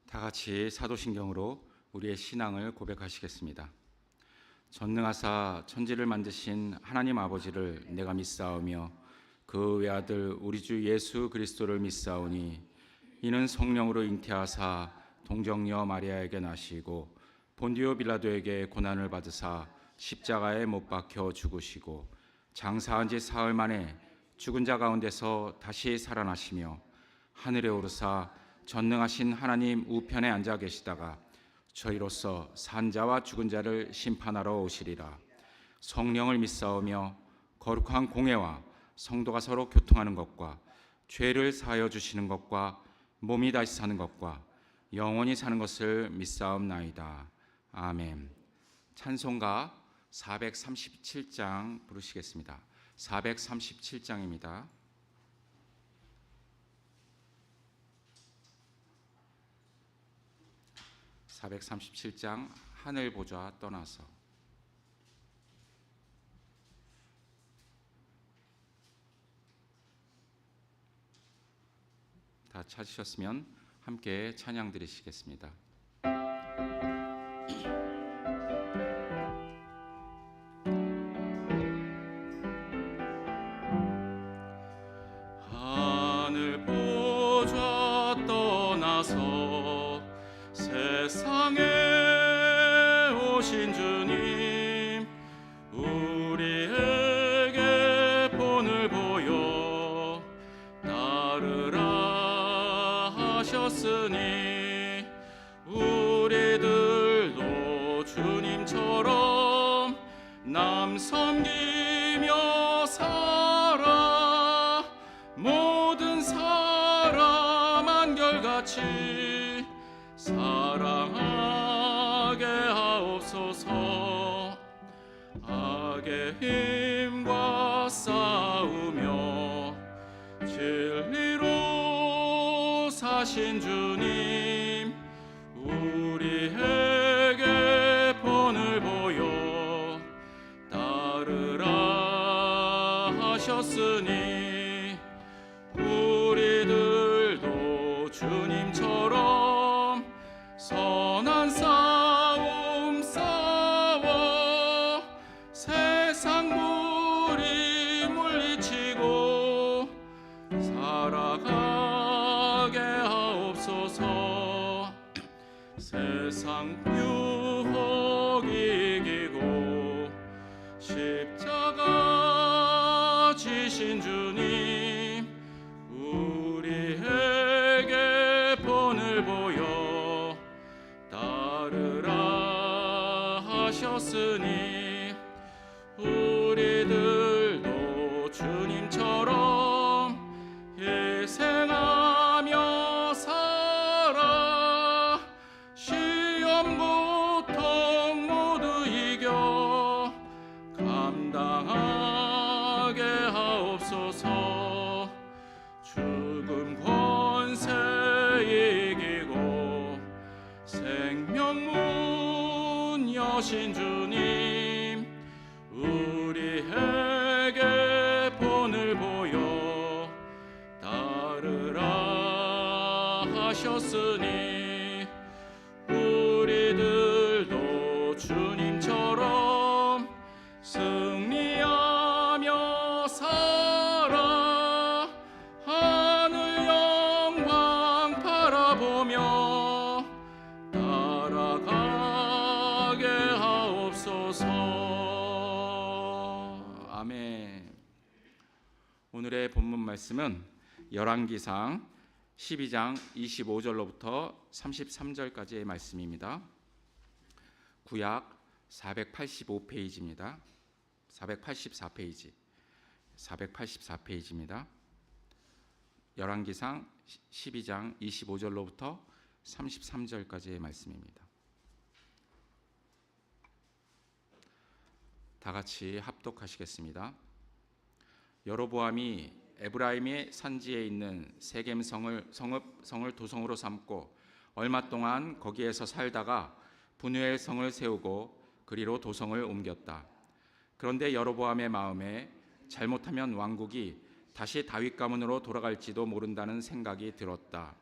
다 같이 사도신경으로 우리의 신앙을 고백하시겠습니다. 전능하사 천지를 만드신 하나님 아버지를 내가 믿사오며 그 외아들 우리 주 예수 그리스도를 믿사오니 이는 성령으로 잉태하사 동정녀 마리아에게 나시고 본디오 빌라도에게 고난을 받으사 십자가에 못 박혀 죽으시고 장사한 지 사흘 만에 죽은 자 가운데서 다시 살아나시며 하늘에 오르사 전능하신 하나님 우편에 앉아 계시다가 저희로서 산 자와 죽은 자를 심판하러 오시리라. 성령을 믿사오며 거룩한 공회와 성도가 서로 교통하는 것과 죄를 사하여 주시는 것과 몸이 다시 사는 것과 영원히 사는 것을 믿사옵나이다. 아멘. 찬송가 437장 부르시겠습니다. 437장입니다. 437장 하늘 보좌 떠나서. 다 찾으셨으면 함께 찬양 드리시겠습니다. 하늘 보좌 떠나서 세상에 오신 주님, 우리에게 본을 보여 따르라 하셨으니 우리들도 주님처럼 남 섬기며 살아 모든 사람 한결같이 사랑하게 하옵소서. 악의 힘과 싸우며 진리로 사신 주님, 우리에게 본을 보여 따르라 하셨으니 우리들도 주님처럼 선한 싸움 싸워 세상 무리 물리치고 살아가게 하옵소서. 세상 유혹 이기고 십자가 지신 주님, 우리에게 본을 보여 따르라 하셨으니 우리들도 주님처럼 희생하며 살아 시험 고통 모두 이겨 감당하게 하옵소서. 죽음 권세 이기고 생명문 여신 주님, 우리에게 본을 보여 따르라 하셨으니 우리들도 주님처럼 승리하며 살아 하늘 영광 바라보며 따라가게 하옵소서. 아멘. 오늘의 본문 말씀은 열왕기상 12장 25절로부터 33절까지의 말씀입니다. 구약 485페이지입니다. 484페이지입니다. 열왕기상 12장 25절로부터 33절까지의 말씀입니다. 다 같이 합독하시겠습니다. 여로보암이 에브라임의 산지에 있는 세겜 성을 도성으로 삼고 얼마 동안 거기에서 살다가 분우엘 성을 세우고 그리로 도성을 옮겼다. 그런데 여로보암의 마음에 잘못하면 왕국이 다시 다윗 가문으로 돌아갈지도 모른다는 생각이 들었다.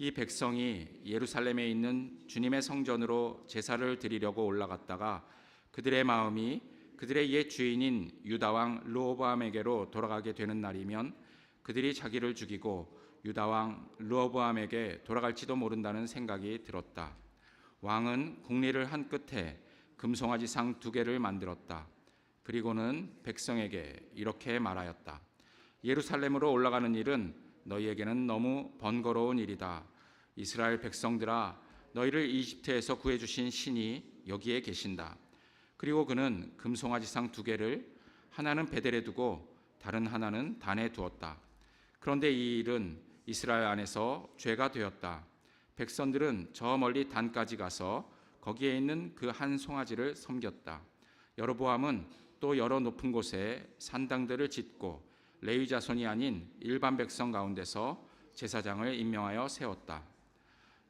이 백성이 예루살렘에 있는 주님의 성전으로 제사를 드리려고 올라갔다가 그들의 마음이 그들의 옛 주인인 유다 왕 르호보암에게로 돌아가게 되는 날이면 그들이 자기를 죽이고 유다 왕 르호보암에게 돌아갈지도 모른다는 생각이 들었다. 왕은 궁리를 한 끝에 금송아지상 2개를 만들었다. 그리고는 백성에게 이렇게 말하였다. 예루살렘으로 올라가는 일은 너희에게는 너무 번거로운 일이다. 이스라엘 백성들아, 너희를 이집트에서 구해주신 신이 여기에 계신다. 그리고 그는 금송아지상 2개를 하나는 베델에 두고 다른 하나는 단에 두었다. 그런데 이 일은 이스라엘 안에서 죄가 되었다. 백성들은 저 멀리 단까지 가서 거기에 있는 그 한 송아지를 섬겼다. 여로보암은 또 여러 높은 곳에 산당들을 짓고 레위 자손이 아닌 일반 백성 가운데서 제사장을 임명하여 세웠다.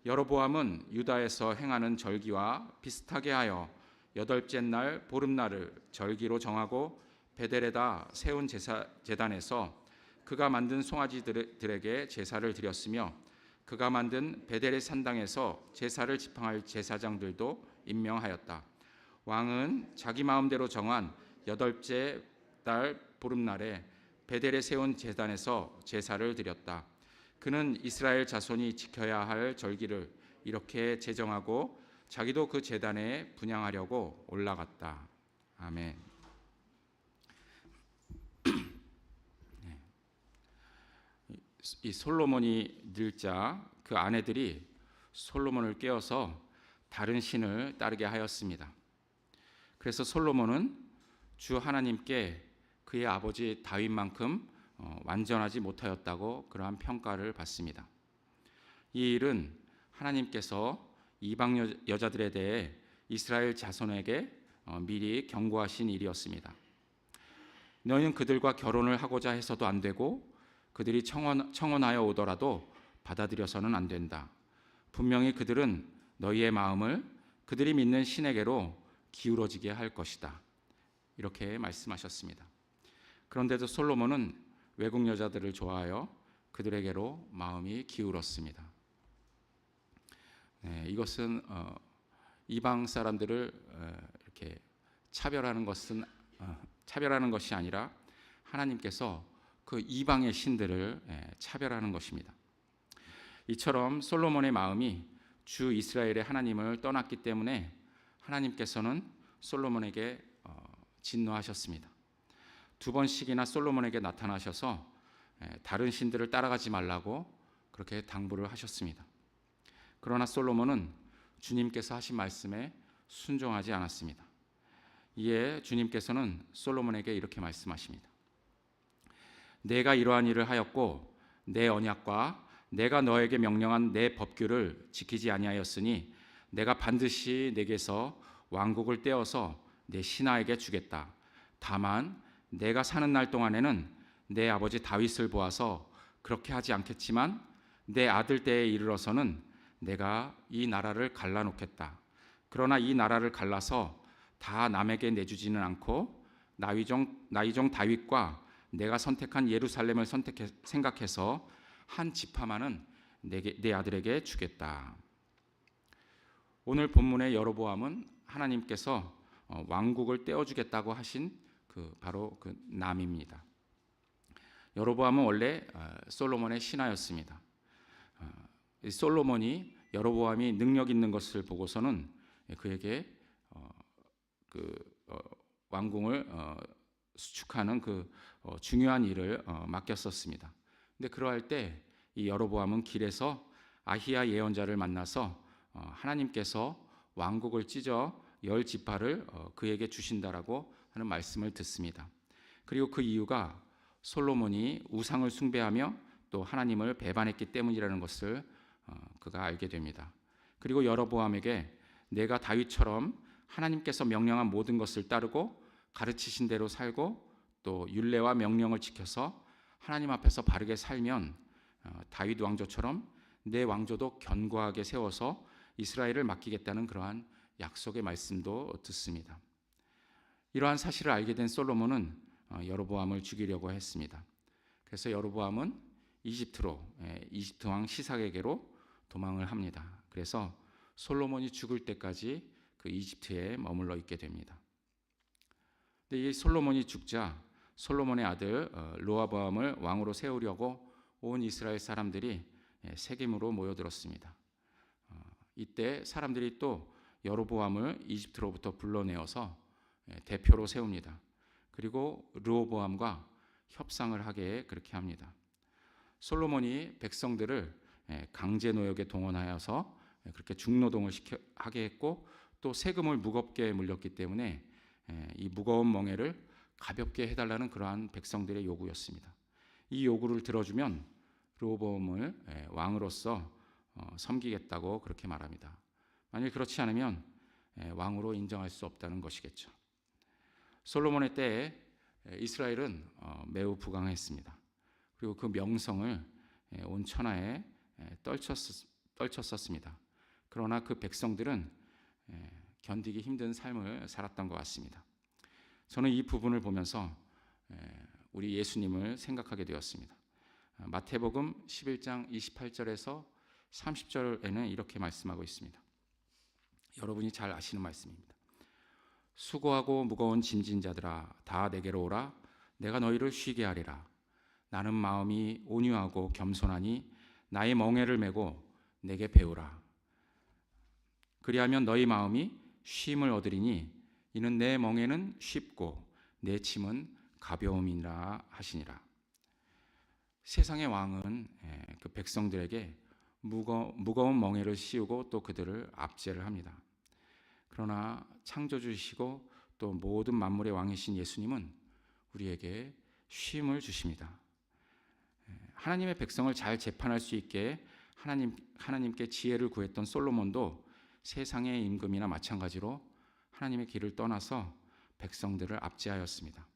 여로보암은 유다에서 행하는 절기와 비슷하게 하여 8째 날 보름날을 절기로 정하고 베델에다 세운 제단에서 그가 만든 송아지들에게 제사를 드렸으며 그가 만든 베델의 산당에서 제사를 지팡할 제사장들도 임명하였다. 왕은 자기 마음대로 정한 8째 달 보름날에 베델에 세운 제단에서 제사를 드렸다. 그는 이스라엘 자손이 지켜야 할 절기를 이렇게 제정하고 자기도 그 제단에 분향하려고 올라갔다. 아멘. 이 솔로몬이 늙자 그 아내들이 솔로몬을 깨워서 다른 신을 따르게 하였습니다. 그래서 솔로몬은 주 하나님께 그의 아버지 다윗만큼 완전하지 못하였다고 그러한 평가를 받습니다. 이 일은 하나님께서 이방 여자들에 대해 이스라엘 자손에게 미리 경고하신 일이었습니다. 너희는 그들과 결혼을 하고자 해서도 안 되고 그들이 청혼하여 오더라도 받아들여서는 안 된다. 분명히 그들은 너희의 마음을 그들이 믿는 신에게로 기울어지게 할 것이다. 이렇게 말씀하셨습니다. 그런데도 솔로몬은 외국 여자들을 좋아하여 그들에게로 마음이 기울었습니다. 이것은 이방 사람들을 이렇게 차별하는 것이 아니라 하나님께서 그 이방의 신들을 차별하는 것입니다. 이처럼 솔로몬의 마음이 주 이스라엘의 하나님을 떠났기 때문에 하나님께서는 솔로몬에게 진노하셨습니다. 2번씩이나 솔로몬에게 나타나셔서 다른 신들을 따라가지 말라고 그렇게 당부를 하셨습니다. 그러나 솔로몬은 주님께서 하신 말씀에 순종하지 않았습니다. 이에 주님께서는 솔로몬에게 이렇게 말씀하십니다. 내가 이러한 일을 하였고 내 언약과 내가 너에게 명령한 내 법규를 지키지 아니하였으니 내가 반드시 내게서 왕국을 떼어서 내 신하에게 주겠다. 다만 내가 사는 날 동안에는 내 아버지 다윗을 보아서 그렇게 하지 않겠지만 내 아들 때에 이르러서는 내가 이 나라를 갈라놓겠다. 그러나 이 나라를 갈라서 다 남에게 내주지는 않고 나의 종 다윗과 내가 선택한 예루살렘을 생각해서 한 지파만은 내 아들에게 주겠다. 오늘 본문의 여로보암은 하나님께서 왕국을 떼어주겠다고 하신 바로 그 남입니다. 여로보암은 원래 솔로몬의 신하였습니다. 솔로몬이 여로보암이 능력 있는 것을 보고서는 그에게 왕궁을 수축하는 중요한 일을 맡겼었습니다. 근데 그러할 때 이 여로보암은 길에서 아히야 예언자를 만나서 하나님께서 왕국을 찢어 10지파를 그에게 주신다라고 하는 말씀을 듣습니다. 그리고 그 이유가 솔로몬이 우상을 숭배하며 또 하나님을 배반했기 때문이라는 것을 그가 알게 됩니다. 그리고 여로보암에게 내가 다윗처럼 하나님께서 명령한 모든 것을 따르고 가르치신 대로 살고 또 율례와 명령을 지켜서 하나님 앞에서 바르게 살면 다윗 왕조처럼 내 왕조도 견고하게 세워서 이스라엘을 맡기겠다는 그러한 약속의 말씀도 듣습니다. 이러한 사실을 알게 된 솔로몬은 여로보암을 죽이려고 했습니다. 그래서 여로보암은 이집트 왕 시삭에게로 도망을 합니다. 그래서 솔로몬이 죽을 때까지 그 이집트에 머물러 있게 됩니다. 근데 이 솔로몬이 죽자 솔로몬의 아들 르호보암을 왕으로 세우려고 온 이스라엘 사람들이 세겜으로 모여들었습니다. 이때 사람들이 또 여로보암을 이집트로부터 불러내어서 대표로 세웁니다. 그리고 르호보암과 협상을 하게 그렇게 합니다. 솔로몬이 백성들을 강제 노역에 동원하여서 그렇게 중노동을 하게 했고 또 세금을 무겁게 물렸기 때문에 이 무거운 멍에를 가볍게 해달라는 그러한 백성들의 요구였습니다. 이 요구를 들어주면 르호보암을 왕으로서 섬기겠다고 그렇게 말합니다. 만약 그렇지 않으면 왕으로 인정할 수 없다는 것이겠죠. 솔로몬의 때에 이스라엘은 매우 부강했습니다. 그리고 그 명성을 온 천하에 떨쳤었습니다. 그러나 그 백성들은 견디기 힘든 삶을 살았던 것 같습니다. 저는 이 부분을 보면서 우리 예수님을 생각하게 되었습니다. 마태복음 11장 28절에서 30절에는 이렇게 말씀하고 있습니다. 여러분이 잘 아시는 말씀입니다. 수고하고 무거운 짐진 자들아 다 내게로 오라. 내가 너희를 쉬게 하리라. 나는 마음이 온유하고 겸손하니 나의 멍에를 메고 내게 배우라. 그리하면 너희 마음이 쉼을 얻으리니 이는 내 멍에는 쉽고 내 짐은 가벼움이라 하시니라. 세상의 왕은 그 백성들에게 무거운 멍에를 씌우고 또 그들을 압제를 합니다. 그러나 창조주이시고 또 모든 만물의 왕이신 예수님은 우리에게 쉼을 주십니다. 하나님의 백성을 잘 재판할 수 있게 하나님께 지혜를 구했던 솔로몬도 세상의 임금이나 마찬가지로 하나님의 길을 떠나서 백성들을 압제하였습니다.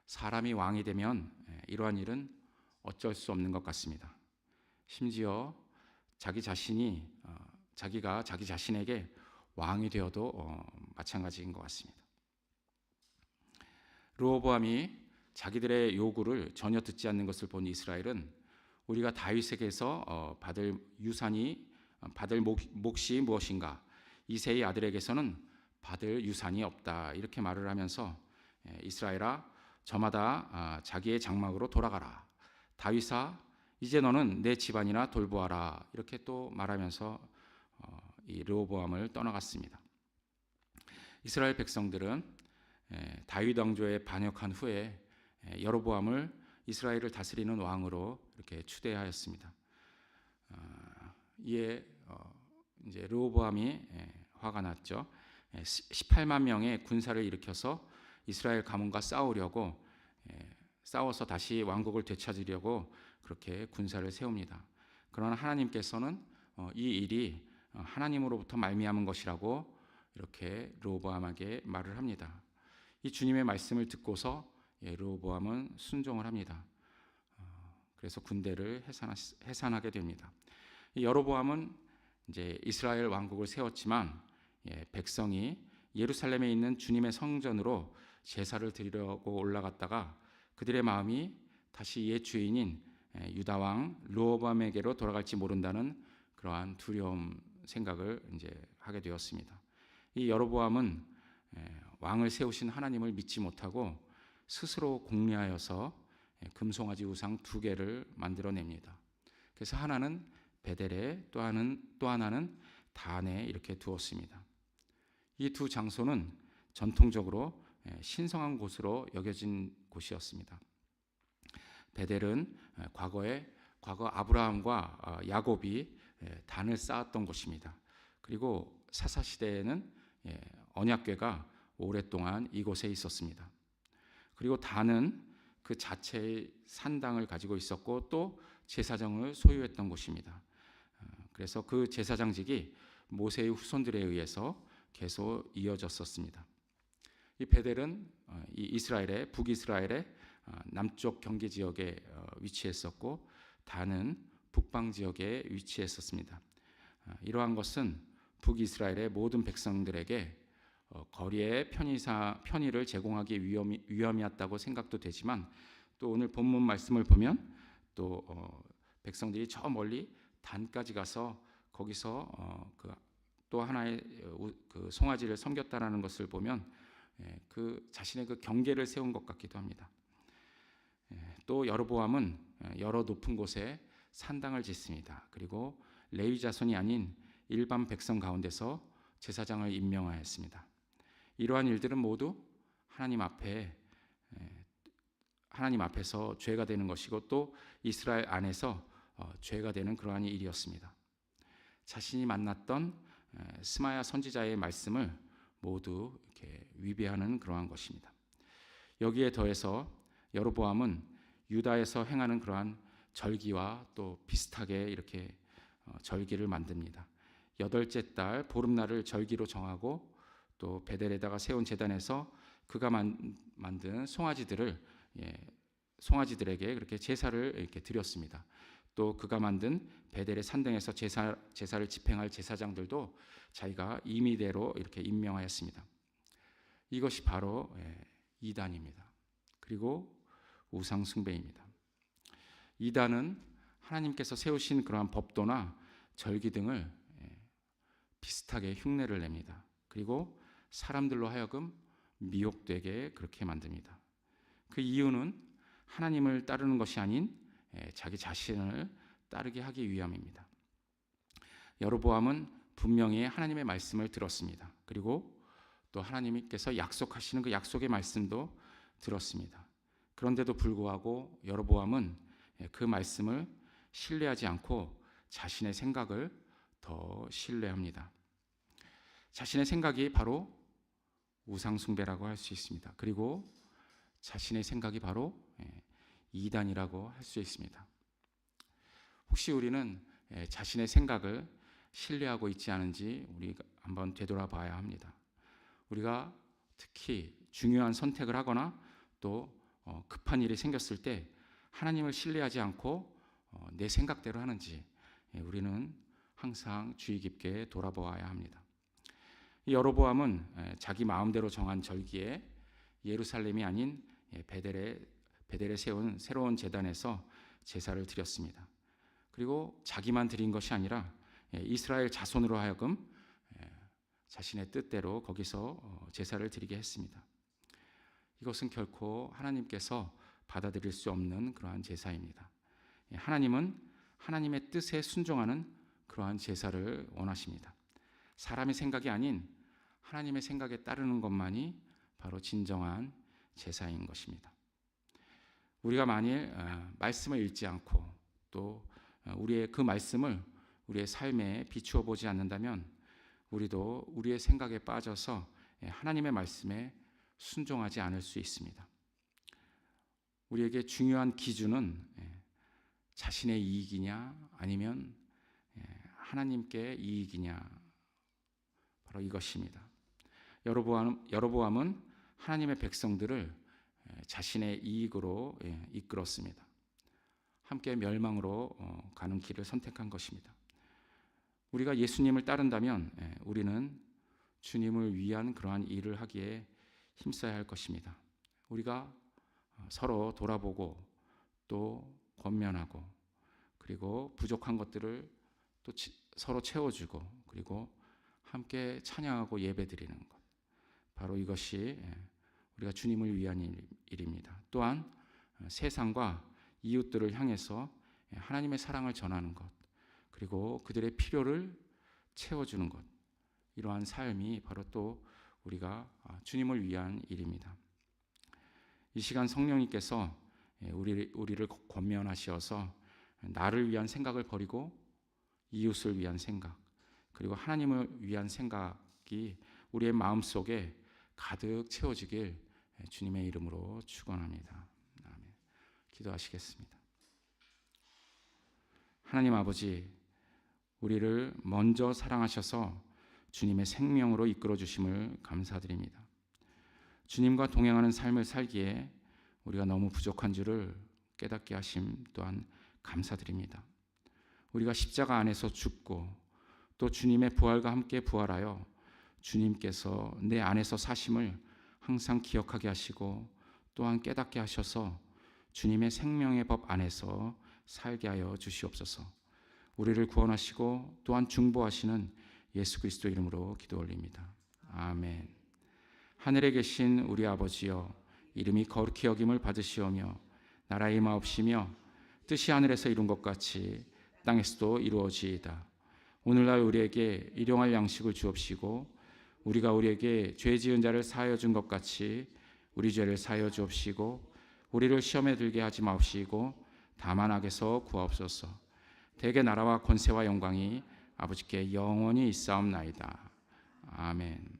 사람이 왕이 되면 이러한 일은 어쩔 수 없는 것 같습니다. 심지어 자기가 자기 자신에게 왕이 되어도 마찬가지인 것 같습니다. 르호보암이 자기들의 요구를 전혀 듣지 않는 것을 본 이스라엘은 우리가 다윗에게서 받을 몫이 무엇인가? 이새의 아들에게서는 받을 유산이 없다. 이렇게 말을 하면서 이스라엘아 저마다 자기의 장막으로 돌아가라. 다윗아 이제 너는 내 집안이나 돌보아라. 이렇게 또 말하면서 이 르호보암을 떠나갔습니다. 이스라엘 백성들은 다윗 왕조에 반역한 후에 여로보암을 이스라엘을 다스리는 왕으로 이렇게 추대하였습니다. 이에 이제 르호보암이 화가 났죠. 18만 명의 군사를 일으켜서 이스라엘 가문과 싸워서 다시 왕국을 되찾으려고 그렇게 군사를 세웁니다. 그러나 하나님께서는 이 일이 하나님으로부터 말미암은 것이라고 이렇게 르호보암에게 말을 합니다. 이 주님의 말씀을 듣고서 르호보암은 순종을 합니다. 그래서 군대를 해산하게 됩니다. 여로보암은 이제 이스라엘 왕국을 세웠지만 백성이 예루살렘에 있는 주님의 성전으로 제사를 드리려고 올라갔다가 그들의 마음이 다시 옛 주인인 유다 왕 르호보암에게로 돌아갈지 모른다는 그러한 두려움 생각을 이제 하게 되었습니다. 이 여로보암은 왕을 세우신 하나님을 믿지 못하고 스스로 공리하여서 금송아지 우상 2개를 만들어냅니다. 그래서 하나는 베델에 또 하나는 단에 이렇게 두었습니다. 이 두 장소는 전통적으로 신성한 곳으로 여겨진 곳이었습니다. 베델은 과거 아브라함과 야곱이 단을 쌓았던 곳입니다. 그리고 사사시대에는 언약궤가 오랫동안 이곳에 있었습니다. 그리고 단은 그 자체의 산당을 가지고 있었고 또 제사장을 소유했던 곳입니다. 그래서 그 제사장직이 모세의 후손들에 의해서 계속 이어졌었습니다. 이 베델은 북이스라엘의 남쪽 경계 지역에 위치했었고 단은 북방 지역에 위치했었습니다. 이러한 것은 북이스라엘의 모든 백성들에게 거리의 편의를 제공하기 위험이었다고 생각도 되지만 또 오늘 본문 말씀을 보면 또 백성들이 저 멀리 단까지 가서 거기서 또 하나의 그 송아지를 섬겼다라는 것을 보면 그 자신의 그 경계를 세운 것 같기도 합니다. 또 여로보암은 여러 높은 곳에 산당을 짓습니다. 그리고 레위 자손이 아닌 일반 백성 가운데서 제사장을 임명하였습니다. 이러한 일들은 모두 하나님 앞에서 죄가 되는 것이고 또 이스라엘 안에서 죄가 되는 그러한 일이었습니다. 자신이 만났던 스마야 선지자의 말씀을 모두 이렇게 위배하는 그러한 것입니다. 여기에 더해서 여로보암은 유다에서 행하는 그러한 절기와 또 비슷하게 이렇게 절기를 만듭니다. 8째 달 보름날을 절기로 정하고 또 베델에다가 세운 제단에서 그가 만든 송아지들에게 그렇게 제사를 이렇게 드렸습니다. 또 그가 만든 베델의 산등에서 제사를 집행할 제사장들도 자기가 임의대로 이렇게 임명하였습니다. 이것이 바로 이단입니다. 그리고 우상 숭배입니다. 이단은 하나님께서 세우신 그러한 법도나 절기 등을 비슷하게 흉내를 냅니다. 그리고 사람들로 하여금 미혹되게 그렇게 만듭니다. 그 이유는 하나님을 따르는 것이 아닌 자기 자신을 따르게 하기 위함입니다. 여로보암은 분명히 하나님의 말씀을 들었습니다. 그리고 또 하나님께서 약속하시는 그 약속의 말씀도 들었습니다. 그런데도 불구하고 여로보암은 그 말씀을 신뢰하지 않고 자신의 생각을 더 신뢰합니다. 자신의 생각이 바로 우상숭배라고 할 수 있습니다. 그리고 자신의 생각이 바로 이단이라고 할 수 있습니다. 혹시 우리는 자신의 생각을 신뢰하고 있지 않은지 우리가 한번 되돌아봐야 합니다. 우리가 특히 중요한 선택을 하거나 또 급한 일이 생겼을 때 하나님을 신뢰하지 않고 내 생각대로 하는지 우리는 항상 주의 깊게 돌아보아야 합니다. 여로보암은 자기 마음대로 정한 절기에 예루살렘이 아닌 베델에 세운 새로운 제단에서 제사를 드렸습니다. 그리고 자기만 드린 것이 아니라 이스라엘 자손으로 하여금 자신의 뜻대로 거기서 제사를 드리게 했습니다. 이것은 결코 하나님께서 받아들일 수 없는 그러한 제사입니다. 하나님은 하나님의 뜻에 순종하는 그러한 제사를 원하십니다. 사람의 생각이 아닌 하나님의 생각에 따르는 것만이 바로 진정한 제사인 것입니다. 우리가 만일 말씀을 읽지 않고 또 우리의 그 말씀을 우리의 삶에 비추어 보지 않는다면 우리도 우리의 생각에 빠져서 하나님의 말씀에 순종하지 않을 수 있습니다. 우리에게 중요한 기준은 자신의 이익이냐 아니면 하나님께 이익이냐 바로 이것입니다. 여로보암은 하나님의 백성들을 자신의 이익으로 이끌었습니다. 함께 멸망으로 가는 길을 선택한 것입니다. 우리가 예수님을 따른다면 우리는 주님을 위한 그러한 일을 하기에 힘써야 할 것입니다. 우리가 서로 돌아보고 또 권면하고 그리고 부족한 것들을 또 서로 채워주고 그리고 함께 찬양하고 예배드리는 것 바로 이것이 우리가 주님을 위한 일입니다. 또한 세상과 이웃들을 향해서 하나님의 사랑을 전하는 것 그리고 그들의 필요를 채워주는 것 이러한 삶이 바로 또 우리가 주님을 위한 일입니다. 이 시간 성령님께서 우리를 권면하시어서 나를 위한 생각을 버리고 이웃을 위한 생각 그리고 하나님을 위한 생각이 우리의 마음속에 가득 채워지길 주님의 이름으로 축원합니다. 아멘. 기도하시겠습니다. 하나님 아버지, 우리를 먼저 사랑하셔서 주님의 생명으로 이끌어 주심을 감사드립니다. 주님과 동행하는 삶을 살기에 우리가 너무 부족한 줄을 깨닫게 하심 또한 감사드립니다. 우리가 십자가 안에서 죽고 또 주님의 부활과 함께 부활하여 주님께서 내 안에서 사심을 항상 기억하게 하시고 또한 깨닫게 하셔서 주님의 생명의 법 안에서 살게 하여 주시옵소서. 우리를 구원하시고 또한 중보하시는 예수 그리스도 이름으로 기도 올립니다. 아멘. 하늘에 계신 우리 아버지여, 이름이 거룩히 여김을 받으시오며 나라의 임하옵시며 뜻이 하늘에서 이룬 것 같이 땅에서도 이루어지이다. 오늘날 우리에게 일용할 양식을 주옵시고 우리가 우리에게 죄 지은 자를 사하여 준 것 같이 우리 죄를 사하여 주옵시고 우리를 시험에 들게 하지 마옵시고 다만 악에서 구하옵소서. 대개 나라와 권세와 영광이 아버지께 영원히 있사옵나이다. 아멘.